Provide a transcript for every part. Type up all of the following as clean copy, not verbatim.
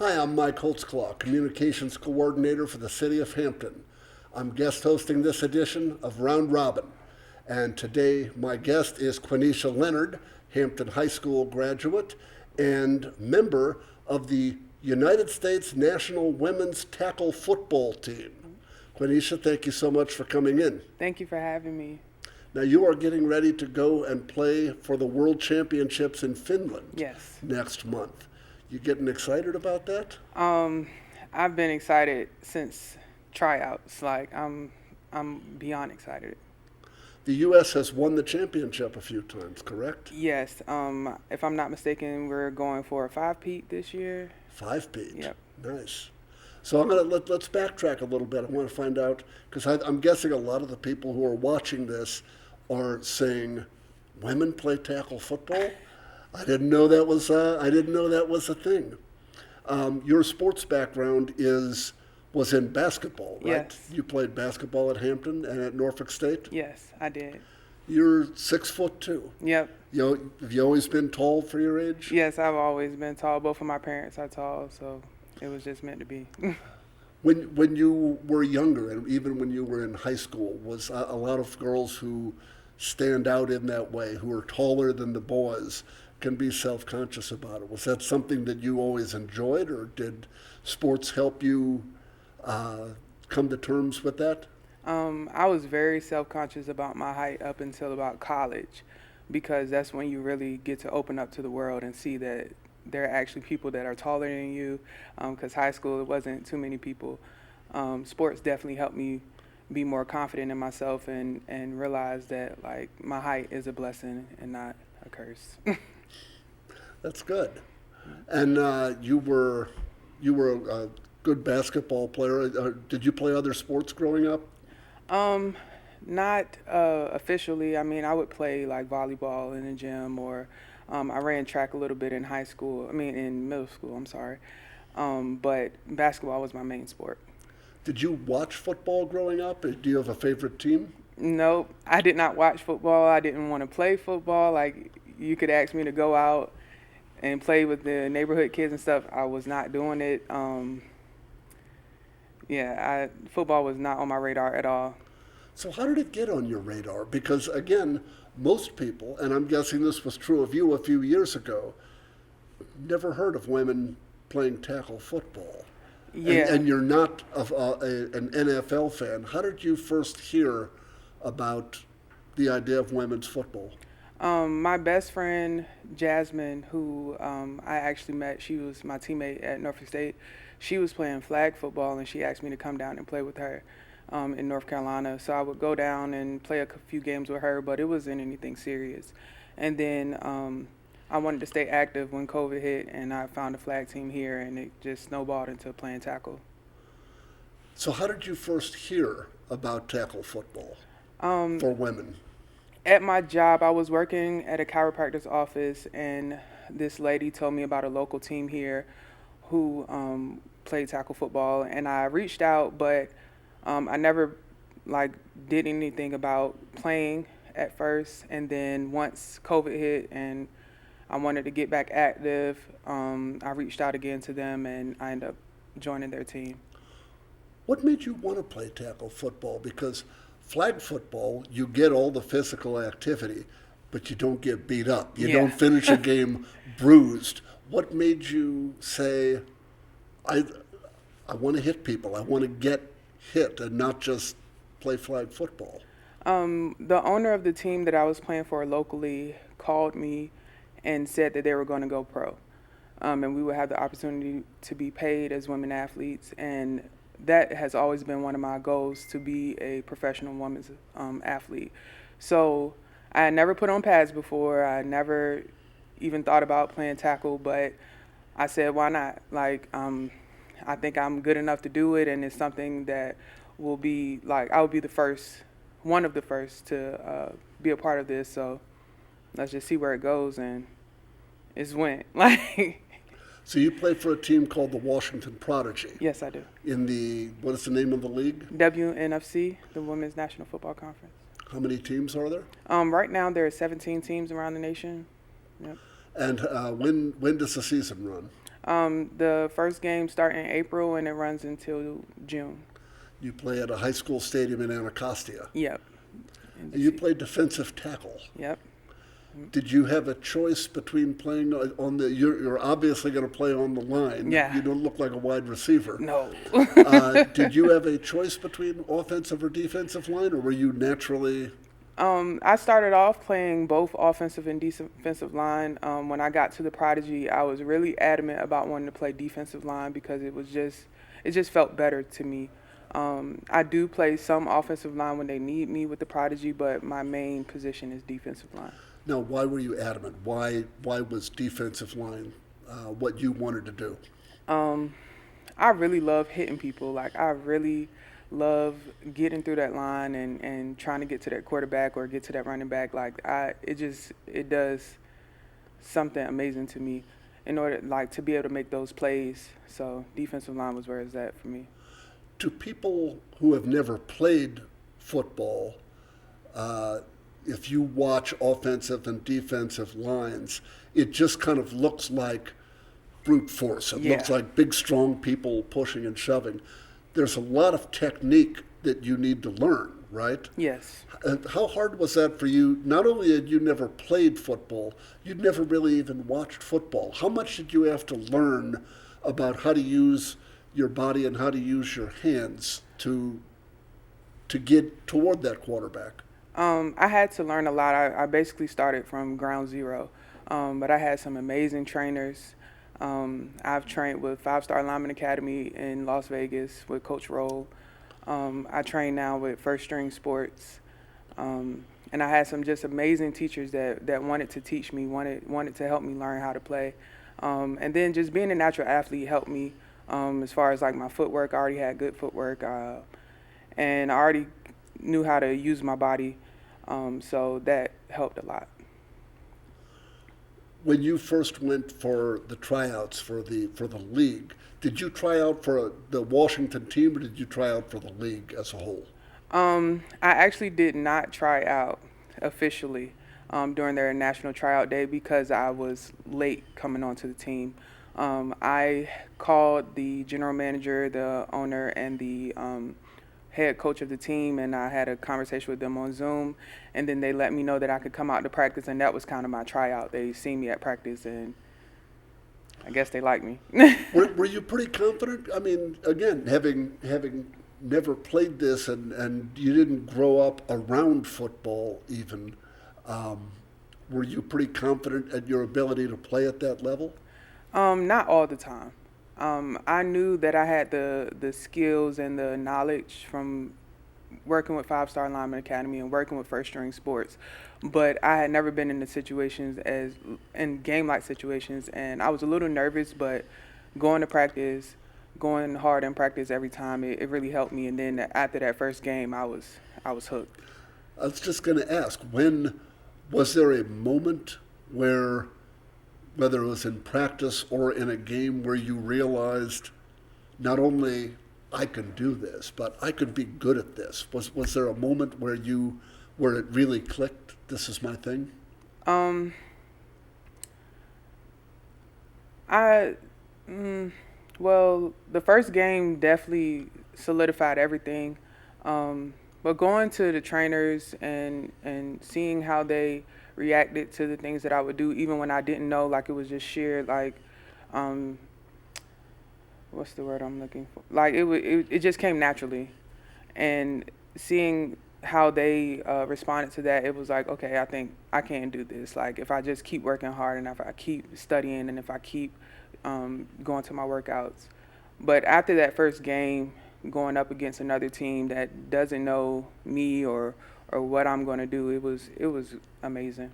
Hi, I'm Mike Holtzclaw, Communications Coordinator for the City of Hampton. I'm guest hosting this edition of Round Robin. And today, my guest is Quineshia Leonard, Hampton High School graduate and member of the United States National Women's Tackle Football Team. Quineshia, thank you so much for coming in. Thank you for having me. Now, you are getting ready to go and play for the World Championships in Finland Yes. next month. You getting excited about that? I've been excited since tryouts. I'm beyond excited. The U.S. has won the championship a few times, correct? Yes. If I'm not mistaken, we're going for a five-peat this year. Five-peat. Yep. Nice. So let's backtrack a little bit. I want to find out because I'm guessing a lot of the people who are watching this are saying, "Women play tackle football." I didn't know that was a thing. Your sports background was in basketball, right? Yes. You played basketball at Hampton and at Norfolk State. Yes, I did. You're 6'2". Yep. Have you always been tall for your age? Yes, I've always been tall. Both of my parents are tall, so it was just meant to be. When you were younger, and even when you were in high school, was a lot of girls who stand out in that way, who are taller than the boys, can be self-conscious about it. Was that something that you always enjoyed, or did sports help you come to terms with that? I was very self-conscious about my height up until about college, because that's when you really get to open up to the world and see that there are actually people that are taller than you, because high school, it wasn't too many people. Sports definitely helped me be more confident in myself and realize that, like, my height is a blessing and not a curse. That's good. And you were a good basketball player. Did you play other sports growing up? Not officially. I mean, I would play like volleyball in the gym, or I ran track a little bit in high school. I mean, in middle school, I'm sorry. But basketball was my main sport. Did you watch football growing up? Do you have a favorite team? Nope, I did not watch football. I didn't want to play football. Like, you could ask me to go out and play with the neighborhood kids and stuff. I was not doing it. Football was not on my radar at all. So how did it get on your radar? Because again, most people, and I'm guessing this was true of you a few years ago, never heard of women playing tackle football. Yeah. And you're not an NFL fan. How did you first hear about the idea of women's football? My best friend, Jasmine, who I actually met, she was my teammate at Norfolk State. She was playing flag football, and she asked me to come down and play with her in North Carolina. So I would go down and play a few games with her, but it wasn't anything serious. And then I wanted to stay active when COVID hit, and I found a flag team here, and it just snowballed into playing tackle. So how did you first hear about tackle football for women? At my job, I was working at a chiropractor's office, and this lady told me about a local team here who played tackle football, and I reached out, but I never did anything about playing at first. And then once COVID hit and I wanted to get back active, I reached out again to them, and I ended up joining their team. What made you want to play tackle football? Because flag football, you get all the physical activity, but you don't get beat up. You don't finish a game bruised. What made you say, I want to hit people, I want to get hit and not just play flag football? The owner of the team that I was playing for locally called me and said that they were going to go pro. And we would have the opportunity to be paid as women athletes. And that has always been one of my goals, to be a professional women's athlete. So I had never put on pads before. I never even thought about playing tackle, but I said, why not? I think I'm good enough to do it, and it's something that will be I will be one of the first to be a part of this. So let's just see where it goes, and it's went. So you play for a team called the Washington Prodigy. Yes, I do. What is the name of the league? WNFC, the Women's National Football Conference. How many teams are there? Right now there are 17 teams around the nation. Yep. And when does the season run? The first game starts in April and it runs until June. You play at a high school stadium in Anacostia. Yep. And you play defensive tackle. Yep. Did you have a choice between playing on the? You're obviously going to play on the line. Yeah. You don't look like a wide receiver. No. Did you have a choice between offensive or defensive line, or were you naturally? I started off playing both offensive and defensive line. When I got to the Prodigy, I was really adamant about wanting to play defensive line because it just felt better to me. I do play some offensive line when they need me with the Prodigy, but my main position is defensive line. Now, why were you adamant? Why was defensive line what you wanted to do? I really love hitting people. Like, I really love getting through that line and trying to get to that quarterback or get to that running back. Like, it does something amazing to me in order, like, to be able to make those plays. So defensive line was where it's at for me. To people who have never played football, if you watch offensive and defensive lines, it just kind of looks like brute force. It looks like big, strong people pushing and shoving. There's a lot of technique that you need to learn, right? Yes. And how hard was that for you? Not only had you never played football, you'd never really even watched football. How much did you have to learn about how to use your body and how to use your hands to get toward that quarterback? I had to learn a lot. I basically started from ground zero, but I had some amazing trainers. I've trained with 5-Star Lineman Academy in Las Vegas with Coach Roll. I train now with First String Sports, and I had some just amazing teachers that wanted to teach me, wanted to help me learn how to play, and then just being a natural athlete helped me as far as like my footwork. I already had good footwork, and I already knew how to use my body, so that helped a lot. When you first went for the tryouts for the league, did you try out for the Washington team or did you try out for the league as a whole? I actually did not try out officially during their national tryout day because I was late coming onto the team. I called the general manager, the owner, and the head coach of the team, and I had a conversation with them on Zoom, and then they let me know that I could come out to practice, and that was kind of my tryout. They seen me at practice, and I guess they liked me. Were you pretty confident? I mean, again, having never played this and you didn't grow up around football even, were you pretty confident at your ability to play at that level? Not all the time. I knew that I had the skills and the knowledge from working with 5-Star Lineman Academy and working with First String Sports, but I had never been in the situations in game-like situations, and I was a little nervous, but going to practice, going hard in practice every time, it really helped me, and then after that first game, I was hooked. I was just going to ask, was there a moment where, whether it was in practice or in a game, where you realized not only I can do this, but I could be good at this? Was there a moment where it really clicked? This is my thing. Well, the first game definitely solidified everything. But going to the trainers and seeing how they reacted to the things that I would do, even when I didn't know, like it was just sheer, like, what's the word I'm looking for? Like it just came naturally, and seeing how they responded to that, it was like, okay, I think I can do this. Like if I just keep working hard and if I keep studying and if I keep going to my workouts. But after that first game, going up against another team that doesn't know me or what I'm going to do, it was amazing.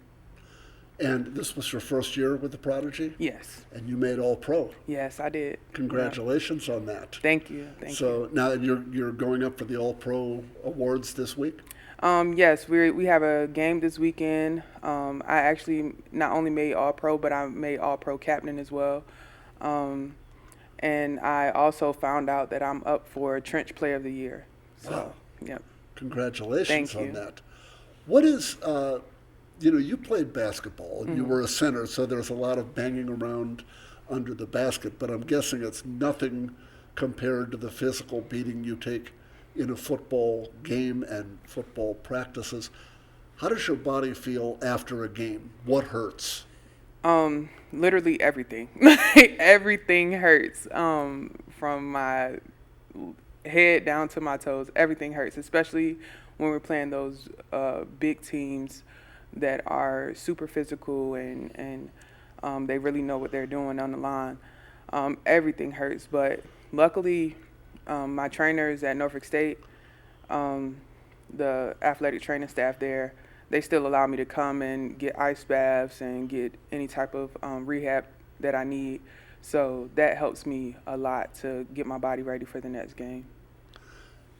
And this was your first year with the Prodigy? Yes. And you made All-Pro? Yes, I did. Congratulations on that. Thank you. So now you're going up for the All-Pro awards this week? Yes, we have a game this weekend. I actually not only made All-Pro, but I made All-Pro captain as well. And I also found out that I'm up for Trench Player of the Year. So, wow. Yep. Congratulations on that. What is, you played basketball and you were a center, so there's a lot of banging around. under the basket, but I'm guessing it's nothing compared to the physical beating you take in a football game and football practices. How does your body feel after a game? What hurts? Literally everything. Everything hurts. From my head down to my toes, everything hurts, especially when we're playing those big teams that are super physical and they really know what they're doing on the line. Everything hurts, but luckily my trainers at Norfolk State, the athletic training staff there, they still allow me to come and get ice baths and get any type of rehab that I need. So that helps me a lot to get my body ready for the next game.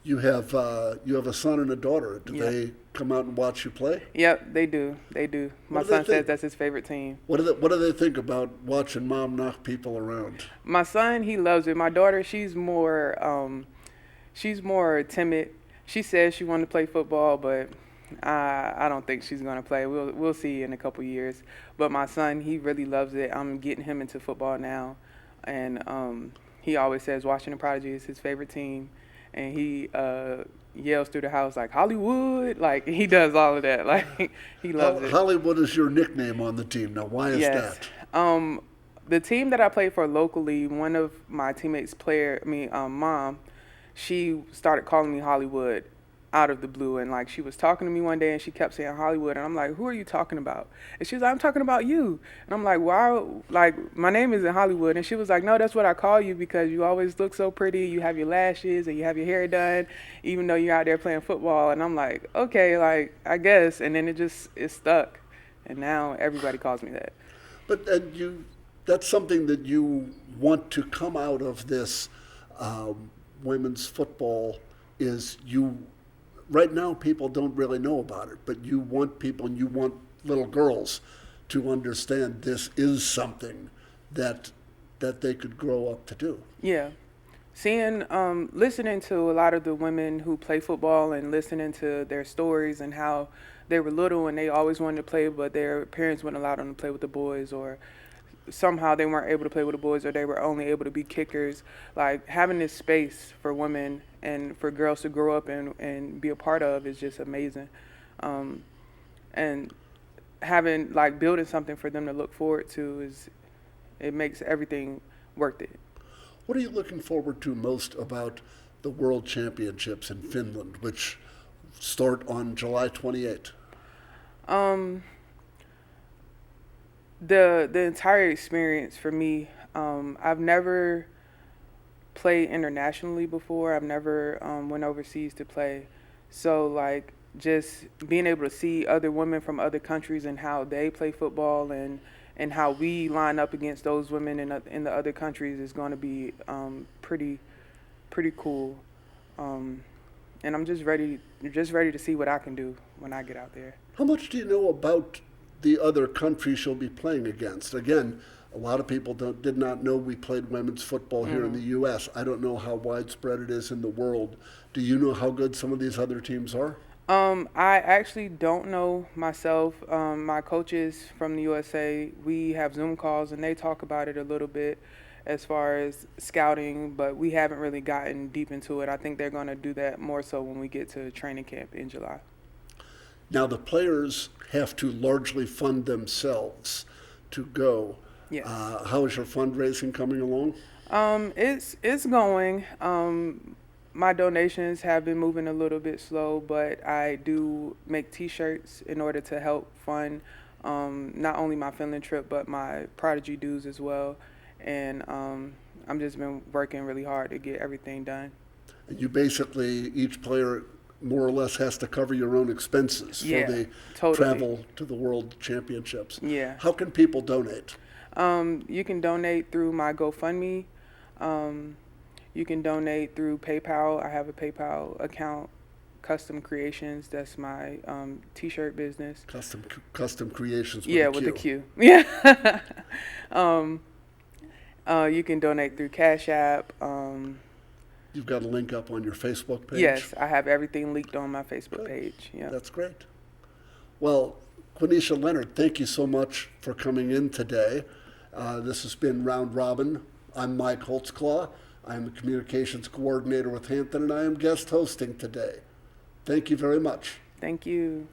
You have a son and a daughter. Do they come out and watch you play? Yep, they do. They do. My son says that's his favorite team. What do they think about watching mom knock people around? My son, he loves it. My daughter, she's more timid. She says she wanted to play football, but I don't think she's gonna play. We'll see in a couple years. But my son, he really loves it. I'm getting him into football now, and he always says Washington Prodigy is his favorite team, and he yells through the house like Hollywood, like he does all of that. Like he loves it. Hollywood is your nickname on the team. Now, why is that? The team that I play for locally, one of my teammates' mom, she started calling me Hollywood out of the blue, and like she was talking to me one day and she kept saying Hollywood, and I'm like, who are you talking about? And she was like, I'm talking about you. And I'm like, why? Like, my name isn't Hollywood. And she was like, no, that's what I call you because you always look so pretty. You have your lashes and you have your hair done, even though you're out there playing football. And I'm like, okay, like I guess. And then it stuck, and now everybody calls me that. But that's something that you want to come out of this women's football is you. Right now, people don't really know about it, but you want people and you want little girls to understand this is something that they could grow up to do. Yeah. Listening to a lot of the women who play football and listening to their stories and how they were little and they always wanted to play, but their parents wouldn't allow them to play with the boys, or somehow they weren't able to play with the boys, or they were only able to be kickers. Like, having this space for women and for girls to grow up and be a part of is just amazing. And having, like, building something for them to look forward to it makes everything worth it. What are you looking forward to most about the World Championships in Finland, which start on July 28th? The entire experience for me, I've never played internationally before. I've never went overseas to play. So, like, just being able to see other women from other countries and how they play football and how we line up against those women in the other countries is going to be pretty cool. And I'm just ready to see what I can do when I get out there. How much do you know about the other countries you'll be playing against? Again, a lot of people did not know we played women's football here in the U.S. I don't know how widespread it is in the world. Do you know how good some of these other teams are? I actually don't know myself. My coaches from the USA, we have Zoom calls and they talk about it a little bit as far as scouting, but we haven't really gotten deep into it. I think they're going to do that more so when we get to training camp in July. Now, the players have to largely fund themselves to go. Yes. How is your fundraising coming along? It's going. My donations have been moving a little bit slow, but I do make T-shirts in order to help fund not only my Finland trip, but my Prodigy dues as well. And I'm just been working really hard to get everything done. And you basically, each player more or less has to cover your own expenses for the travel to the World Championships. Yeah. How can people donate? You can donate through my GoFundMe. You can donate through PayPal. I have a PayPal account. Custom Creations, that's my T-shirt business. Custom Creations with with a Q. Yeah. You can donate through Cash App. You've got a link up on your Facebook page? Yes, I have everything linked on my Facebook page. Yeah. That's great. Well, Quineshia Leonard, thank you so much for coming in today. This has been Round Robin. I'm Mike Holtzclaw. I'm the Communications Coordinator with Hampton, and I am guest hosting today. Thank you very much. Thank you.